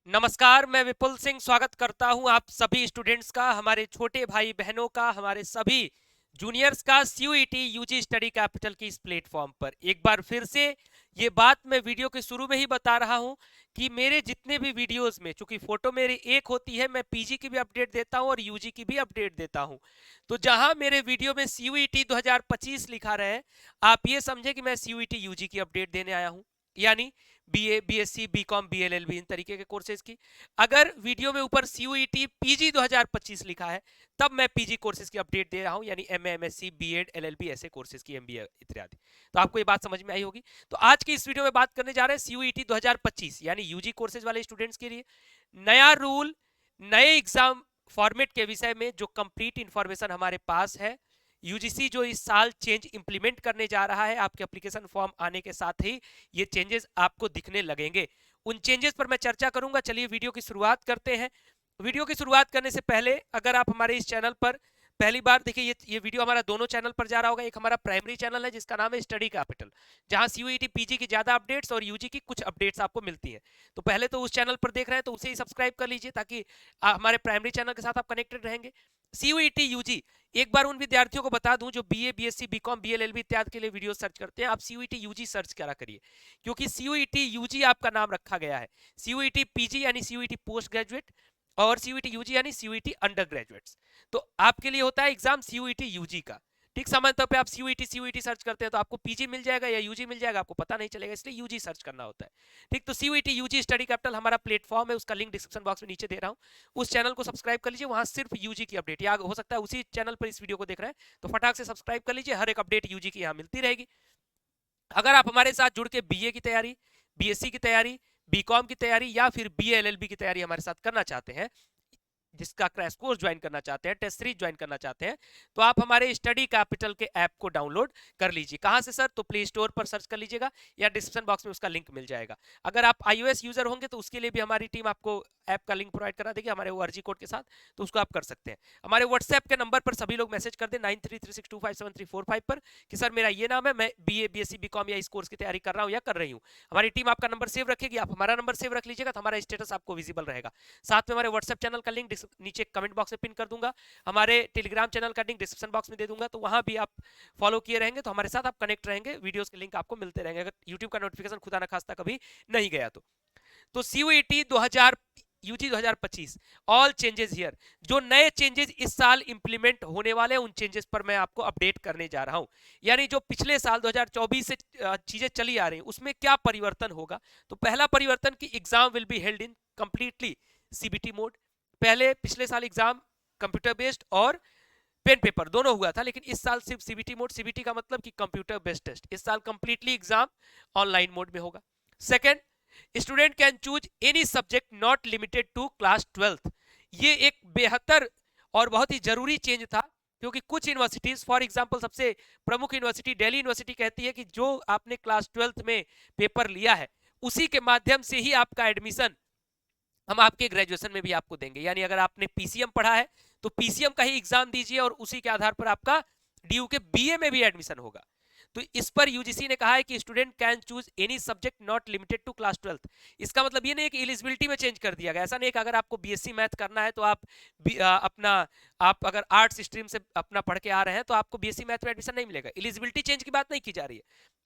नमस्कार, मैं विपुल सिंह स्वागत करता हूं आप सभी स्टूडेंट्स का, हमारे छोटे भाई बहनों का, हमारे सभी जूनियर्स का सीयूईटी यूजी स्टडी कैपिटल की इस प्लेटफॉर्म पर। एक बार फिर से ये बात मैं वीडियो के शुरू में ही बता रहा हूं कि मेरे जितने भी वीडियोस में, चूंकि फोटो मेरी एक होती है, मैं पीजी की भी अपडेट देता हूं और यूजी की भी अपडेट देता हूं। तो जहां मेरे वीडियो में सीयूईटी 2025 लिखा रहे, आप ये समझे कि मैं सीयूईटी यूजी की अपडेट देने आया हूं, यानी बीए, बीएससी, बीकॉम, बीएलएलबी, इन तरीके के कोर्सेज की। अगर वीडियो में ऊपर सीयूईटी पीजी 2025 लिखा है, तब मैं पीजी कोर्सेज की अपडेट दे रहा हूं, यानी एमए, एमएससी, बीएड, एलएलबी, ऐसे कोर्सेज की, एमबीए इत्यादि। तो आपको ये बात समझ में आई होगी। तो आज की इस वीडियो में बात करने जा रहे हैं सीयूईटी 2025 यानी यूजी कोर्सेज वाले स्टूडेंट्स के लिए नया रूल, नए एग्जाम फॉर्मेट के विषय में जो कंप्लीट इंफॉर्मेशन हमारे पास है। यूजीसी जो इस साल चेंज इंप्लीमेंट करने जा रहा है, आपके एप्लीकेशन फॉर्म आने के साथ ही ये चेंजेस आपको दिखने लगेंगे। उन चेंजेस पर मैं चर्चा करूंगा। चलिए वीडियो की शुरुआत करते हैं। वीडियो की शुरुआत करने से पहले अगर आप हमारे इस चैनल पर पहली बार देखिए, ये वीडियो हमारा दोनों चैनल पर जा रहा होगा। एक हमारा प्राइमरी चैनल है जिसका नाम है स्टडी कैपिटल, जहां सीयूईटी पीजी की ज्यादा अपडेट्स और यूजी की कुछ अपडेट्स आपको मिलती हैं। तो पहले तो उस चैनल पर देख रहे हैं तो उसे ही सब्सक्राइब कर लीजिए, ताकि हमारे प्राइमरी चैनल के साथ आप कनेक्टेड रहेंगे। सीयूईटी यूजी, एक बार उन विद्यार्थियों को बता दूं जो बीए, बीएससी, बीकॉम, बीएलएलबी इत्यादि के लिए वीडियो सर्च करते हैं, आप सीयूईटी यूजी सर्च करा करिए, क्योंकि सीयूईटी यूजी आपका नाम रखा गया है। सीयूईटी पीजी यानी सीयूईटी पोस्ट ग्रेजुएट, और सीयूईटी यूजी यानी सीयूईटी अंडर ग्रेजुएट्स। तो आपके लिए होता है एग्जाम सीयूईटी यूजी का। ठीक, सामान्य तौर पे आप सीयूईटी सीयूईटी सर्च करते हैं तो आपको पीजी मिल जाएगा या यूजी मिल जाएगा, आपको पता नहीं चलेगा, इसलिए यूजी सर्च करना होता है। ठीक, तो सीयूईटी यूजी स्टडी कैपिटल हमारा प्लेटफॉर्म है, उसका लिंक डिस्क्रिप्शन बॉक्स में नीचे दे रहा हूँ। उस चैनल को सब्सक्राइब कर लीजिए, वहां सिर्फ यूजी की अपडेट, या हो सकता है उसी चैनल पर इस वीडियो को देख रहे हैं तो फटाक से सब्सक्राइब कर लीजिए, हर एक अपडेट यूजी की यहाँ मिलती रहेगी। अगर आप हमारे साथ जुड़ के बीए की तैयारी, बीएससी की तैयारी, बीकॉम की तैयारी या फिर बीएलएलबी की तैयारी हमारे साथ करना चाहते हैं, जिसका क्रैश कोर्स ज्वाइन करना चाहते हैं, टेस्ट सीरीज ज्वाइन करना चाहते हैं, तो आप हमारे स्टडी कैपिटल के ऐप को डाउनलोड कर लीजिए। कहां से सर? तो प्ले स्टोर पर सर्च कर लीजिएगा या डिस्क्रिप्शन बॉक्स में उसका लिंक मिल जाएगा। अगर आप आईओएस यूजर होंगे तो उसके लिए भी हमारी टीम आपको ऐप का लिंक प्रोवाइड करा देगी हमारे ओआरजी कोड के साथ, तो उसको आप कर सकते हैं। हमारे व्हाट्सएप के नंबर पर सभी लोग मैसेज कर दें 9336257345 पर कि सर मेरा ये नाम है, मैं बीए, बीएससी, बीकॉम या इस कोर्स की तैयारी कर रहा हूं या कर रही हूं। हमारी टीम आपका नंबर सेव रखेगी, आप हमारा नंबर सेव रख लीजिएगा, तो हमारा स्टेटस आपको विजिबल रहेगा। साथ में हमारे व्हाट्सएप चैनल का लिंक नीचे कमेंट बॉक्स में पिन कर दूंगा, हमारे टेलीग्राम चैनल का लिंक डिस्क्रिप्शन बॉक्स में दे दूंगा, तो वहां भी आप फॉलो किए रहेंगे तो हमारे साथ आप कनेक्ट रहेंगे, वीडियोस के लिंक आपको मिलते रहेंगे, अगर यूट्यूब का नोटिफिकेशन खुदा ना खास्ता कभी नहीं गया तो CUET 2000 UG 2025 all changes here, जो नए चेंजेस इस साल इंप्लीमेंट होने वाले हैं उन चेंजेस पर मैं आपको अपडेट करने जा रहा हूं। यानी जो पिछले साल 2024 से चीजें चली आ रही हैं उसमें क्या परिवर्तन होगा। तो पहला परिवर्तन कि exam will be held in completely CBT mode. पहले पिछले साल एग्जाम कंप्यूटर बेस्ड और पेन पेपर दोनों हुआ था, लेकिन इस साल सिर्फ सीबीटी मोड। सीबीटी का मतलब कि कंप्यूटर बेस्ड टेस्ट। इस साल कंप्लीटली एग्जाम ऑनलाइन मोड में होगा। Second, student can choose any subject not limited to class 12th। ये एक बेहतर और बहुत ही जरूरी चेंज था, क्योंकि कुछ यूनिवर्सिटीज, फॉर एग्जांपल सबसे प्रमुख यूनिवर्सिटी दिल्ली यूनिवर्सिटी कहती है कि जो आपने क्लास 12th में पेपर लिया है उसी के माध्यम से ही आपका एडमिशन हम आपके ग्रेजुएशन में भी आपको देंगे। यानी अगर आपने पीसीएम पढ़ा है तो पीसीएम का ही एग्जाम दीजिए और उसी के आधार पर आपका डीयू के बीए में भी एडमिशन होगा। तो इस पर यूजीसी ने कहा है कि student can choose any subject not limited to class 12th। इसका मतलब ये नहीं है कि एलिजिबिलिटी में चेंज कर दिया गया, ऐसा नहीं है कि अगर आपको बीएससी मैथ करना है तो आप अगर आर्ट्स स्ट्रीम से अपना पढ़ के आ रहे हैं तो आपको बीएससी मैथ में एडमिशन नहीं मिलेगा। एलिजिबिलिटी चेंज की बात नहीं की जा रही है,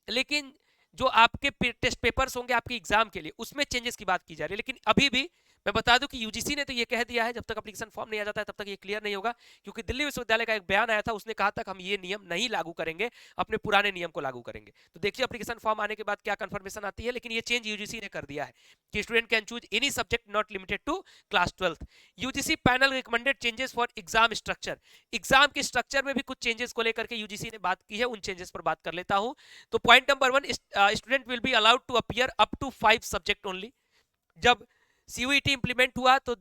लेकिन जो आपके टेस्ट पेपर्स होंगे आपके एग्जाम के लिए उसमें चेंजेस की बात की जा रही है। लेकिन अभी भी मैं बता दूं कि यूजीसी ने तो ये कह दिया है जब तक एप्लीकेशन फॉर्म नहीं आ जाता है तब तक ये क्लियर नहीं होगा, क्योंकि दिल्ली विश्वविद्यालय का एक बयान आया था, उसने कहा था कि हम ये नियम नहीं लागू करेंगे, अपने पुराने नियम को लागू करेंगे। तो देखिए एप्लीकेशन फॉर्म आने के बाद क्या कंफर्मेशन आती है, लेकिन ये चेंज यूजीसी ने कर दिया है कि student can choose any subject not limited to class 12th। UGC panel recommended changes for exam structure. Exam के स्ट्रक्चर में भी कुछ चेंजेस को लेकर के यूजीसी ने बात की है, उन चेंजेस पर बात कर लेता हूं। तो point number 1, student will be allowed to appear up to 5 subject only. जब सीयूईटी इंप्लीमेंट हुआ तो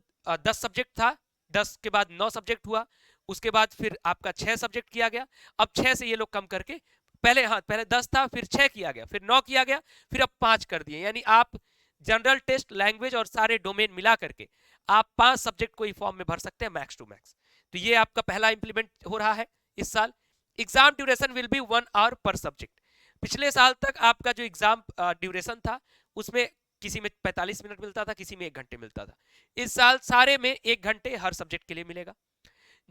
10 सब्जेक्ट था, 10 के बाद 9 सब्जेक्ट हुआ, उसके बाद फिर आपका 6 सब्जेक्ट किया गया। अब 6 से ये लोग कम करके पहले 10 था, फिर 6 किया गया, फिर 9 किया गया, फिर अब 5 कर दिए। यानी आप जनरल टेस्ट, लैंग्वेज और सारे डोमेन मिला करके आप 5 सब्जेक्ट को ही फॉर्म में भर सकते हैं मैक्स टू मैक्स। तो ये आपका पहला इंप्लीमेंट हो रहा है इस साल। Exam duration will be 1 hour per subject. पिछले साल तक आपका जो एग्जाम ड्यूरेशन था उसमें किसी में 45 मिनट मिलता था, किसी में 1 घंटे मिलता था। इस साल सारे में 1 घंटे हर सब्जेक्ट के लिए मिलेगा।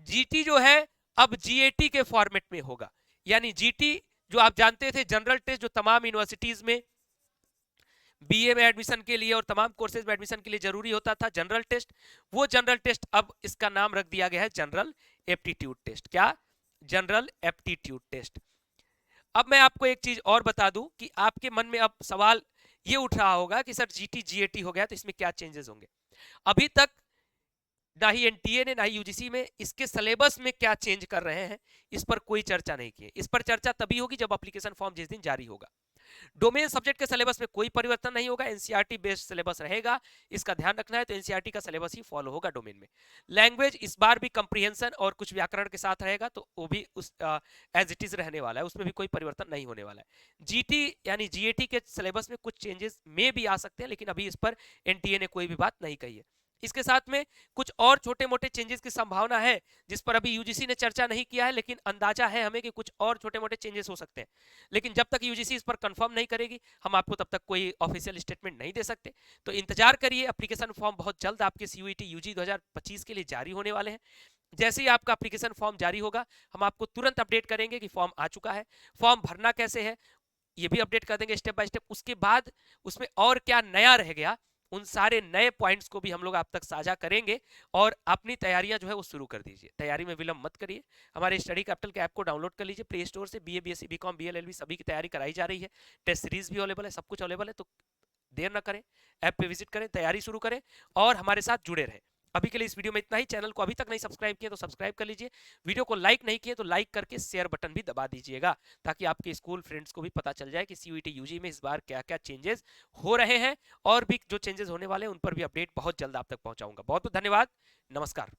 जीटी जो है अब जीएटी के फॉर्मेट में होगा, यानी जीटी जो आप जानते थे जनरल टेस्ट जो तमाम यूनिवर्सिटीज में बीए में एडमिशन के लिए और तमाम कोर्सेज में एडमिशन के लिए जरूरी होता था जनरल टेस्ट, वो जनरल टेस्ट अब इसका नाम रख दिया गया है जनरल एप्टीट्यूड टेस्ट। क्या? General aptitude test. अब मैं आपको एक चीज और बता दूं कि आपके मन में अब सवाल ये उठ रहा होगा कि सर जीटी जीएटी हो गया तो इसमें क्या चेंजेस होंगे। अभी तक ना ही एनटीए ने ना ही यूजीसी में इसके सिलेबस में क्या चेंज कर रहे हैं इस पर कोई चर्चा नहीं की है। इस पर चर्चा तभी होगी जब एप्लीकेशन फॉर्म जिस दिन जारी होगा। डोमेन सब्जेक्ट के सिलेबस में कोई परिवर्तन नहीं होगा, एनसीईआरटी बेस्ड सिलेबस रहेगा, इसका ध्यान रखना है। तो एनसीईआरटी का सिलेबस ही फॉलो होगा डोमेन में। लैंग्वेज इस बार भी कंप्रीहेंशन और कुछ व्याकरण के साथ रहेगा, तो वो भी उस एज इट इज रहने वाला है, उसमें भी कोई परिवर्तन नहीं होने वाला है। जीटी यानी जीएटी के सिलेबस में कुछ चेंजेस में भी आ सकते हैं, लेकिन अभी इस पर एनटीए ने कोई भी बात नहीं कही है। इसके साथ में कुछ और छोटे मोटे चेंजेस की संभावना है जिस पर अभी यूजीसी ने चर्चा नहीं किया है, लेकिन अंदाजा है हमें कि कुछ और छोटे मोटे चेंजेस हो सकते हैं। लेकिन जब तक यूजीसी इस पर कंफर्म नहीं करेगी हम आपको तब तक कोई ऑफिशियल स्टेटमेंट नहीं दे सकते। तो इंतजार करिए, एप्लीकेशन फॉर्म बहुत जल्द आपके सीयूईटी यूजी 2025 के लिए जारी होने वाले हैं। जैसे ही आपका एप्लीकेशन फॉर्म जारी होगा हम आपको तुरंत अपडेट करेंगे कि फॉर्म आ चुका है। फॉर्म भरना कैसे है ये भी अपडेट कर देंगे स्टेप बाय स्टेप। उसके बाद उसमें और क्या नया रह गया उन सारे नए पॉइंट्स को भी हम लोग आप तक साझा करेंगे। और अपनी तैयारियां जो है वो शुरू कर दीजिए, तैयारी में विलंब मत करिए। हमारे स्टडी कैपिटल के ऐप को डाउनलोड कर लीजिए प्ले स्टोर से। बीए बीएससी बीकॉम बीएलएलबी सभी की तैयारी कराई जा रही है, टेस्ट सीरीज भी अवेलेबल है, सब कुछ अवेलेबल है। तो देर ना करें, ऐप पे विजिट करें, तैयारी शुरू करें और हमारे साथ जुड़े रहें। अभी के लिए इस वीडियो में इतना ही। चैनल को अभी तक नहीं सब्सक्राइब किए तो सब्सक्राइब कर लीजिए, वीडियो को लाइक नहीं किए तो लाइक करके शेयर बटन भी दबा दीजिएगा, ताकि आपके स्कूल फ्रेंड्स को भी पता चल जाए कि सीयूईटी यूजी में इस बार क्या क्या चेंजेस हो रहे हैं। और भी जो चेंजेस होने वाले हैं उन पर भी अपडेट बहुत जल्द आप तक पहुंचाऊंगा। बहुत बहुत धन्यवाद, नमस्कार।